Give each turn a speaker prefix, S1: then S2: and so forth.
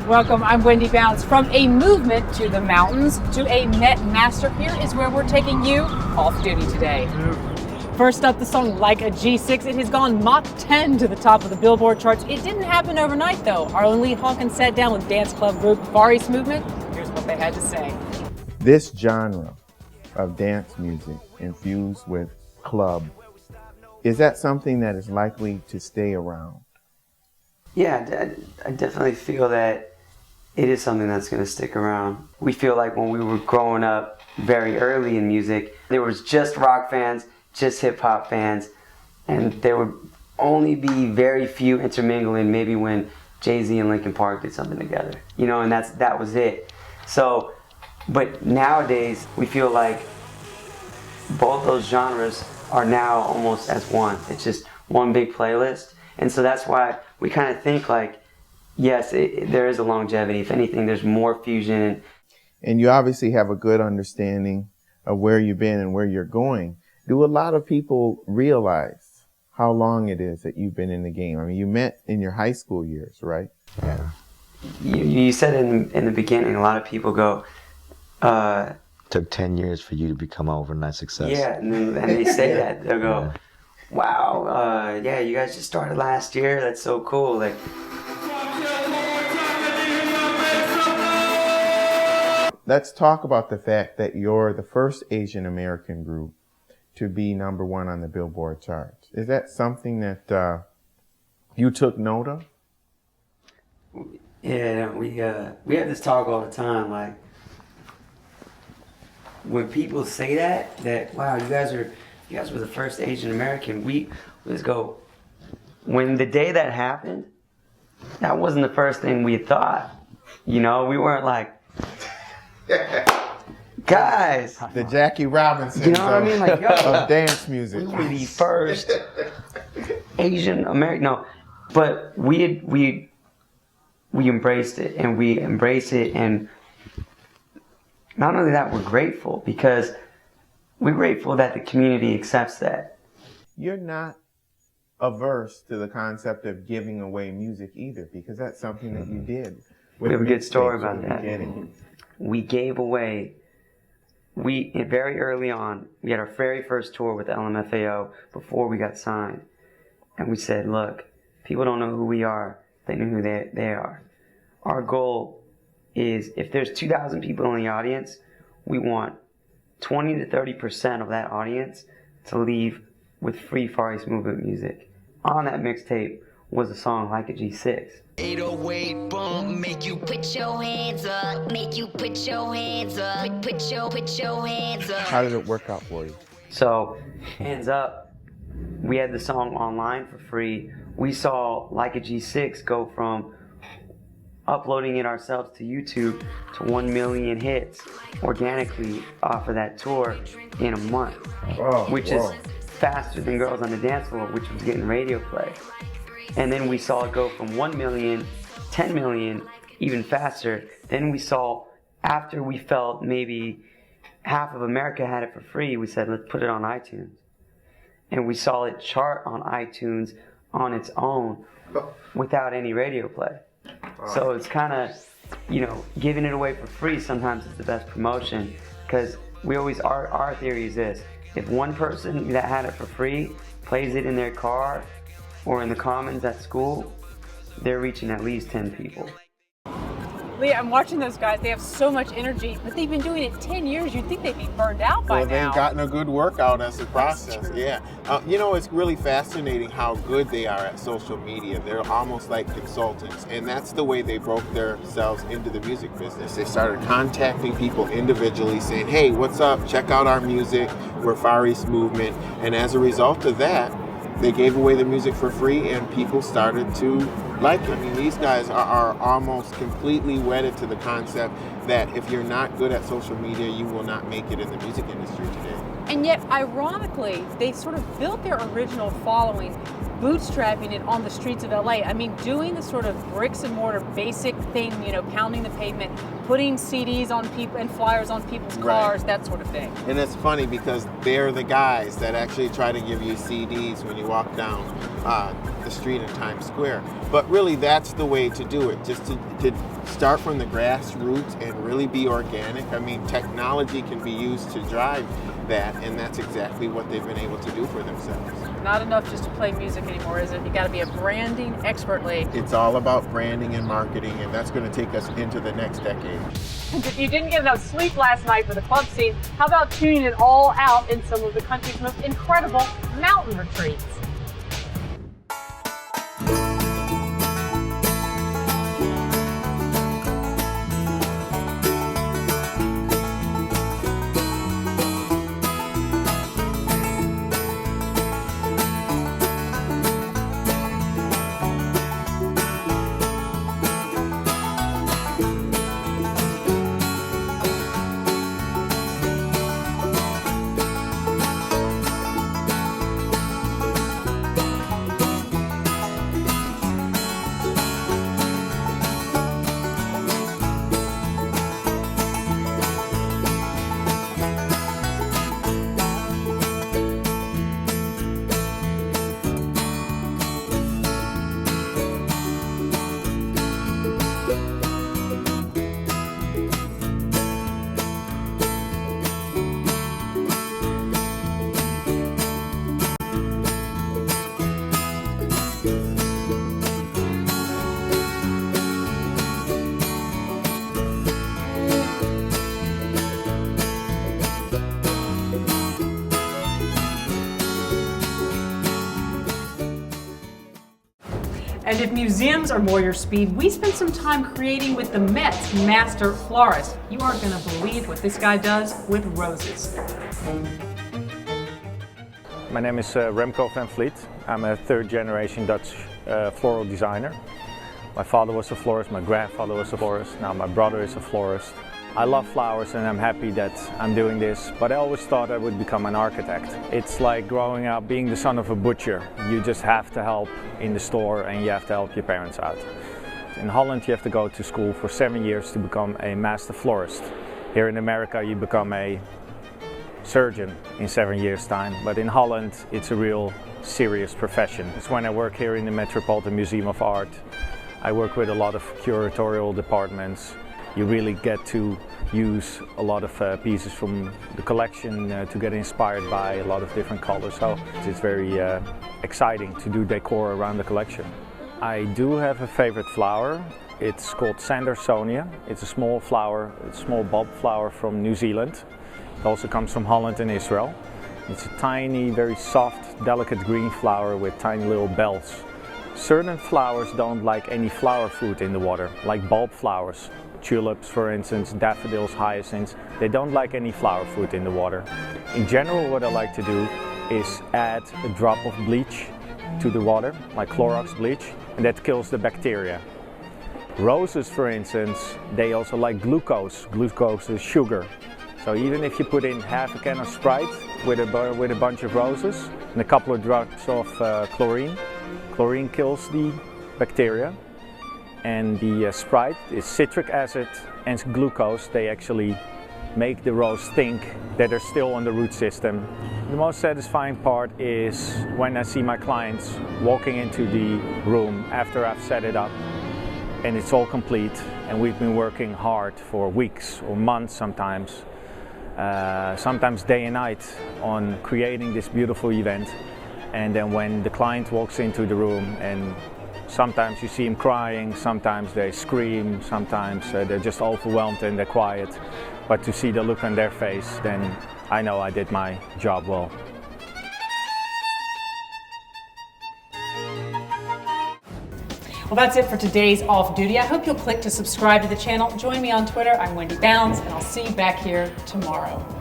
S1: Welcome, I'm Wendy Bounds. From a movement to the mountains to a net master, here is where we're taking you off duty today. First up, the song Like a G6. It has gone Mach 10 to the top of the Billboard charts. It didn't happen overnight, though. Our own Lee Hawkins sat down with dance club group Florist movement. Here's what they had to say.
S2: This genre of dance music infused with club, is that something that is likely to stay around?
S3: Yeah, I definitely feel that it is something that's going to stick around. We feel like when we were growing up very early in music, there was just rock fans, just hip-hop fans, and there would only be very few intermingling, maybe when Jay-Z and Linkin Park did something together, you know, and that was it. So, but nowadays, we feel like both those genres are now almost as one. It's just one big playlist. And so that's why we kind of think like, yes, there is a longevity. If anything, there's more fusion.
S2: And you obviously have a good understanding of where you've been and where you're going. Do a lot of people realize how long it is that you've been in the game? I mean, you met in your high school years, right?
S3: Yeah. You said in the beginning, a lot of people go,
S4: took 10 years for you to become an overnight success.
S3: Yeah, and they say that. They'll go, wow, yeah, you guys just started last year. That's so cool. Like,
S2: let's talk about the fact that you're the first Asian American group to be #1 on the Billboard charts. Is that something that you took note of?
S3: Yeah, we have this talk all the time. Like, when people say that wow, you guys were the first Asian American, we just go, when the day that happened, that wasn't the first thing we thought. You know, we weren't like, guys,
S2: the Jackie Robinson,
S3: you know what I mean? Like, yo,
S2: of dance music.
S3: We were the first Asian American. No, but we embraced it, and we embrace it, and not only that, we're grateful because we're grateful that the community accepts that.
S2: You're not averse to the concept of giving away music either, because that's something that you did.
S3: We have a good story about that. We gave away, very early on, we had our very first tour with LMFAO before we got signed. And we said, look, people don't know who we are, they know who they are. Our goal is, if there's 2,000 people in the audience, we want 20 to 30% of that audience to leave with free Far East Movement music. On that mixtape was a song Like a G6.
S5: 808 bump, make you put your hands up, make you put your hands up, put your hands up.
S2: How did it work out for you?
S3: So, hands up, we had the song online for free. We saw Like a G6 go from uploading it ourselves to YouTube to 1 million hits organically off of that tour in a month, which is faster than Girls on the Dance Floor, which was getting radio play. And then we saw it go from 1 million, 10 million, even faster. Then we saw, after we felt maybe half of America had it for free, we said, let's put it on iTunes. And we saw it chart on iTunes on its own without any radio play. So it's kind of, you know, giving it away for free sometimes is the best promotion, because we always, our theory is this: if one person that had it for free plays it in their car or in the commons at school, they're reaching at least 10 people.
S1: Lee, I'm watching those guys. They have so much energy, but they've been doing it 10 years. You'd think they'd be burned out by now.
S6: Well, they've gotten a good workout as a process, yeah. You know, it's really fascinating how good they are at social media. They're almost like consultants, and that's the way they broke themselves into the music business. They started contacting people individually saying, hey, what's up? Check out our music. We're Far East Movement. And as a result of that, they gave away the music for free, and people started to like it. I mean, these guys are almost completely wedded to the concept that if you're not good at social media, you will not make it in the music industry today.
S1: And yet, ironically, they sort of built their original following bootstrapping it on the streets of LA. I mean, doing the sort of bricks and mortar basic thing, you know, pounding the pavement, putting CDs on people and flyers on people's cars, that sort of thing.
S6: And it's funny because they're the guys that actually try to give you CDs when you walk down the street in Times Square. But really, that's the way to do it, just to start from the grassroots and really be organic. I mean, technology can be used to drive that, and that's exactly what they've been able to do for themselves.
S1: Not enough just to play music anymore, is it? You got to be a branding expert, Lee.
S6: It's all about branding and marketing, and that's going to take us into the next decade.
S1: And if you didn't get enough sleep last night for the club scene, how about tuning it all out in some of the country's most incredible mountain retreats? And if museums are more your speed, we spent some time creating with the Met's master florist. You aren't going to believe what this guy does with roses.
S7: My name is Remco van Vliet. I'm a third-generation Dutch floral designer. My father was a florist, my grandfather was a florist, now my brother is a florist. I love flowers and I'm happy that I'm doing this, but I always thought I would become an architect. It's like growing up being the son of a butcher. You just have to help in the store and you have to help your parents out. In Holland you have to go to school for 7 years to become a master florist. Here in America you become a surgeon in 7 years' time, but in Holland it's a real serious profession. It's when I work here in the Metropolitan Museum of Art. I work with a lot of curatorial departments. You really get to use a lot of pieces from the collection to get inspired by a lot of different colors. So it's very exciting to do decor around the collection. I do have a favorite flower. It's called Sandersonia. It's a small flower, a small bulb flower from New Zealand. It also comes from Holland and Israel. It's a tiny, very soft, delicate green flower with tiny little bells. Certain flowers don't like any flower food in the water, like bulb flowers. Tulips, for instance, daffodils, hyacinths, they don't like any flower food in the water. In general, what I like to do is add a drop of bleach to the water, like Clorox bleach, and that kills the bacteria. Roses, for instance, they also like glucose. Glucose is sugar. So even if you put in half a can of Sprite with a bunch of roses and a couple of drops of chlorine, chlorine kills the bacteria. And the Sprite is citric acid and glucose. They actually make the rose think that they're still on the root system. The most satisfying part is when I see my clients walking into the room after I've set it up and it's all complete and we've been working hard for weeks or months sometimes day and night on creating this beautiful event. And then when the client walks into the room and sometimes you see them crying, sometimes they scream, sometimes they're just overwhelmed and they're quiet. But to see the look on their face, then I know I did my job well.
S1: Well, that's it for today's Off Duty. I hope you'll click to subscribe to the channel. Join me on Twitter. I'm Wendy Bounds, and I'll see you back here tomorrow.